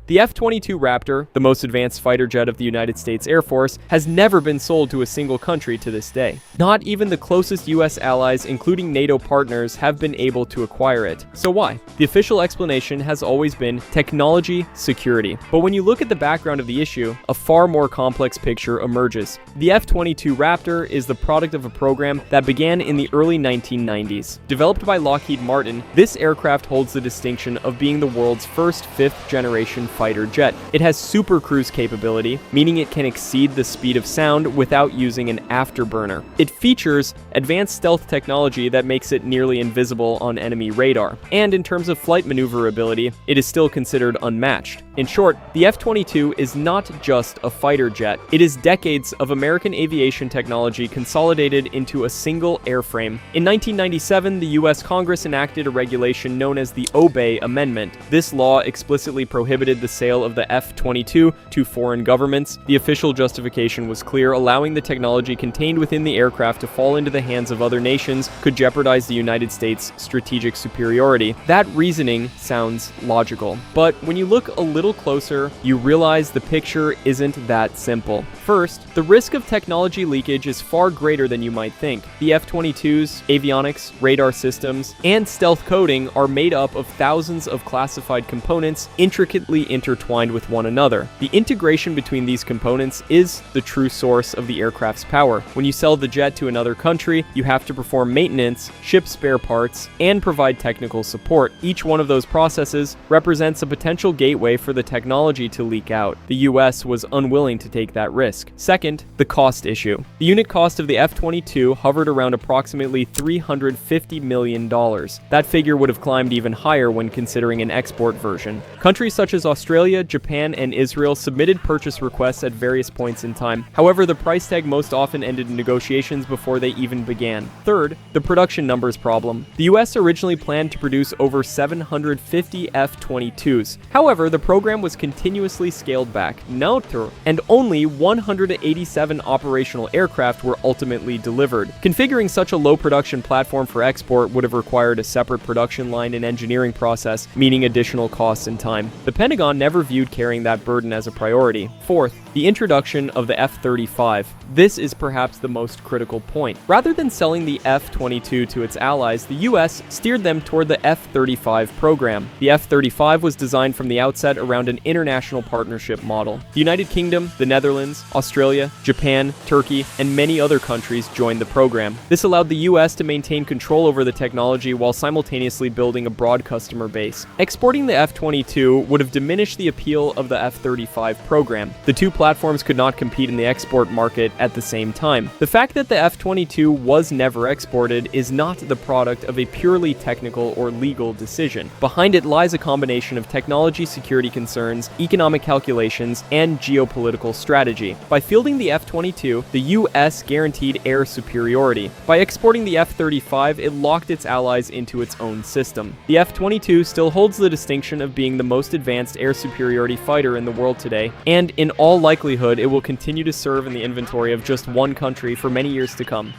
The F-22 Raptor, the most advanced fighter jet of the United States Air Force, has never been sold to a single country to this day. Not even the closest US allies, including NATO partners, have been able to acquire it. So why? The official explanation has always been technology security. But when you look at the background of the issue, a far more complex picture emerges. The F-22 Raptor is the product of a program that began in the early 1990s. Developed by Lockheed Martin, this aircraft holds the distinction of being the world's first fifth-generation fighter jet. It has super cruise capability, meaning it can exceed the speed of sound without using an afterburner. It features advanced stealth technology that makes it nearly invisible on enemy radar. And in terms of flight maneuverability, it is still considered unmatched. In short, the F-22 is not just a fighter jet. It is decades of American aviation technology consolidated into a single airframe. In 1997, the US Congress enacted a regulation known as the Obey Amendment. This law explicitly prohibited the sale of the F-22 to foreign governments. The official justification was clear: allowing the technology contained within the aircraft to fall into the hands of other nations could jeopardize the United States' strategic superiority. That reasoning sounds logical, but when you look a little closer, you realize the picture isn't that simple. First, the risk of technology leakage is far greater than you might think. The F-22's avionics, radar systems, and stealth coding are made up of thousands of classified components intricately intertwined with one another. The integration between these components is the true source of the aircraft's power. When you sell the jet to another country, you have to perform maintenance, ship spare parts, and provide technical support. Each one of those processes represents a potential gateway for the technology to leak out. The US was unwilling to take that risk. Second, the cost issue. The unit cost of the F-22 hovered around approximately $350 million. That figure would have climbed even higher when considering an export version. Countries such as Australia, Japan, and Israel submitted purchase requests at various points in time. However, the price tag most often ended in negotiations before they even began. Third, the production numbers problem. The US originally planned to produce over 750 F-22s. However, the program was continuously scaled back, and only 187 operational aircraft were ultimately delivered. Configuring such a low production platform for export would have required a separate production line and engineering process, meaning additional costs and time. The Pentagon never viewed carrying that burden as a priority. Fourth, the introduction of the F-35. This is perhaps the most critical point. Rather than selling the F-22 to its allies, the US steered them toward the F-35 program. The F-35 was designed from the outset around an international partnership model. The United Kingdom, the Netherlands, Australia, Japan, Turkey, and many other countries joined the program. This allowed the US to maintain control over the technology while simultaneously building a broad customer base. Exporting the F-22 would have diminished the appeal of the F-35 program. The two platforms could not compete in the export market at the same time. The fact that the F-22 was never exported is not the product of a purely technical or legal decision. Behind it lies a combination of technology security concerns, economic calculations, and geopolitical strategy. By fielding the F-22, the US guaranteed air superiority. By exporting the F-35, it locked its allies into its own system. The F-22 still holds the distinction of being the most advanced air superiority fighter in the world today, and in all likelihood, it will continue to serve in the inventory of just one country for many years to come.